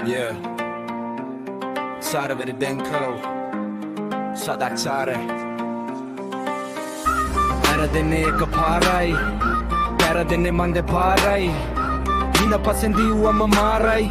Yeah. Sarveri denko. Sadachare. Paradene ek paarai. Paradene mande paarai. Hina pasendi uama marai.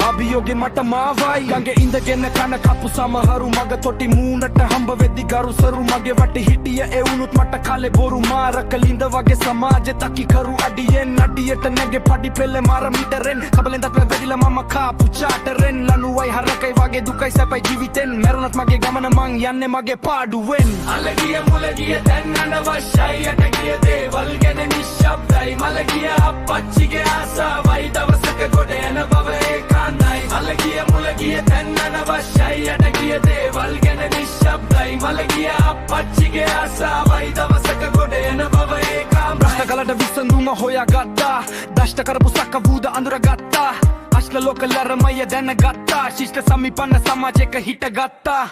අභියෝගෙන් මට මාවයි ගඟේ ඉඳගෙන කන කපු සමහරු මග තොටි මූණට හම්බ වෙද්දි ගරුසරු මගේ වටේ හිටිය ඒ වුණුත් මට කාලේ බොරු මාරක ලිඳ වගේ සමාජෙ තකි කරු අඩියෙන් අඩියට නැගේ පඩි පෙළ මාර මිටරෙන් කබලෙන් දත් වැදිලා මම කාපු චාටරෙන් ලනුවයි හරකයි වගේ දුකයි සැපයි ජීවිතෙන් මැරුණත් මගේ ගමන මං යන්නේ මගේ පාඩුවෙන් අලගිය මුලගිය දැන් අනවශ්‍යයි යට ගිය දේවල් ගැන නිශ්ශබ්දයි මලගිය අපච්චිගේ ආසාවයි දවසක ගොඩ යන බව ඒකාන්තයි අලගිය මුලගිය දැන් අනවශ්‍යයි යට ගිය දේවල් ගැන නිශ්ශබ්දයි මලගිය අපච්චිගේ ආසාවයි දවසක ගොඩ යන බව ඒකාන්තයි ප්‍රශ්න කලට විසඳුම හොයාගත්තා දෂ්ට කරපු සක්ක වූද අඳුරගත්තා අශ්ල ලෝක ලරමය දැනගත්තා ශිෂ්ට සමීපන්න සමාජයක හිටගත්තා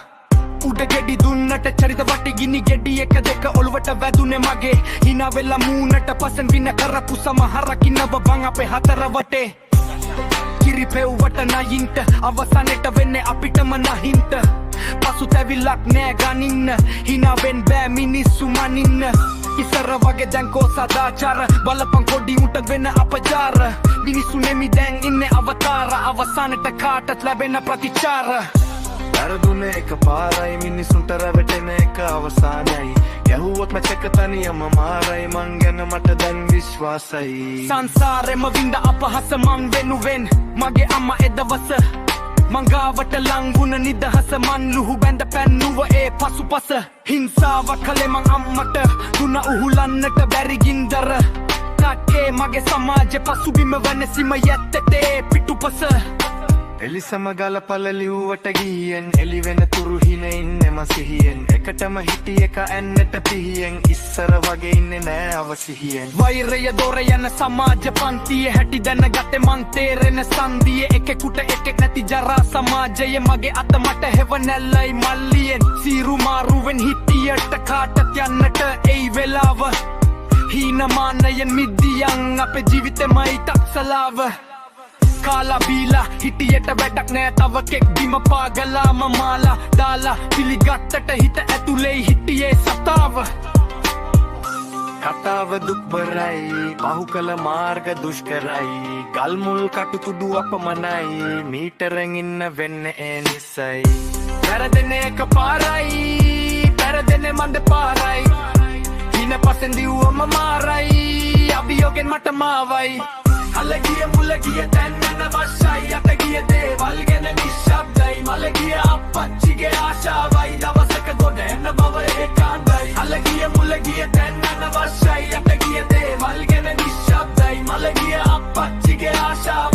උඩ ගෙඩි දුන්නට චරිත වටි ගිනි ගෙඩි එක දෙක ඔළුවට වැදුනේ මගේ hina වෙලා මූණට පසන් වින කරපු සමහරකින්නව බං අපේ හතර වටේ කිරි පෙව්වට නයින්ට අවසානෙට වෙන්නේ අපිටම නහින්ට පසුතැවිල්ලක් නෑ ගනින්න hinaවෙන් බෑ මිනිස්සු මනින්න ඉස්සර වගේ දැන් කෝ සදාචාර බලපං කොඩි උට වෙන අපචාර මිනිස්සු නෙමි දැන් ඉන්නේ අවතාර අවසානෙට කාටත් ලැබෙන ප්‍රතිචාර වැරදුනේ එක පාරයි මිනිසුන්ට රැවටෙන එක අවසානයි යහුවොත් මැචක තනියම මාරයි මං ගැන මට දැන් විශ්වාසයි සංසාරෙම වින්ද අපහස මං වෙනුවෙන් මගේ අම්මා එදවස මං ගාවට ලංගුණ නිදහස මන් ලුහු බැඳ පැන්නුව ඒ පසුපස හිංසාවක් කළේ මං අම්මට දුන උහුලන්නට බැරි ගින්දර තාකේ මගේ සමාජෙ පසුබිම වනසිම යැත්තේ පිටුපස එලිසම ගලපල ලිව්වට ගියෙන් එලි වෙන තුරු හින ඉන්නෙම සිහියෙන් එකටම හිටි එක ඇන්නට පිහියෙන් ඉස්සර වගේ ඉන්නේ නෑ අවසිහියෙන් වෛරය දොර යන සමාජ පන්තියේ හැටි දැනගත්තේ මං තේරෙන සංදියේ එකෙකුට එකෙක් නැති ජරා සමාජයේ මගේ අත මට හෙවණැල්ලයි මල්ලියෙන් සීරු මාරුවෙන් හිටියට කාටත් යන්නට එයි වෙලාව හීනමානයෙන් මිදියන් අපේ ජීවිතෙමයි තක්සලාව කාලා බීලා හිටියට වැඩක් නෑ තව කෙක් බිම පාගලාම මාලා දාලා පිළිගත්තට හිත ඇතුලේ හිටියේ සතාව කතාව දුක්බරයි පහු කළ මාර්ග දුෂ්කරයි ගල්මුල් කටුකුඩු අපමණයි මීටරෙන් ඉන්න වෙන්න ඒ නිසයි පැරදෙන එක පාරයි පැරදෙන මන්ද පාරයි හින පසෙන් දිව්වම මාරයි අභියෝගෙන් මට මාවයි අලගිය මුලගිය දැන් අනවශ්‍යයි යට ගිය දේවල් ගැන නිශ්ශබ්දයි මලගිය අපච්චිගේ ආශාවයි දවසක ගොඩ එන්න බව ඒකාන්තයි අලගිය මුලගිය දැන් අනවශ්‍යයි යට ගිය දේවල් ගැන නිශ්ශබ්දයි මලගිය අපච්චිගේ ආශාවයි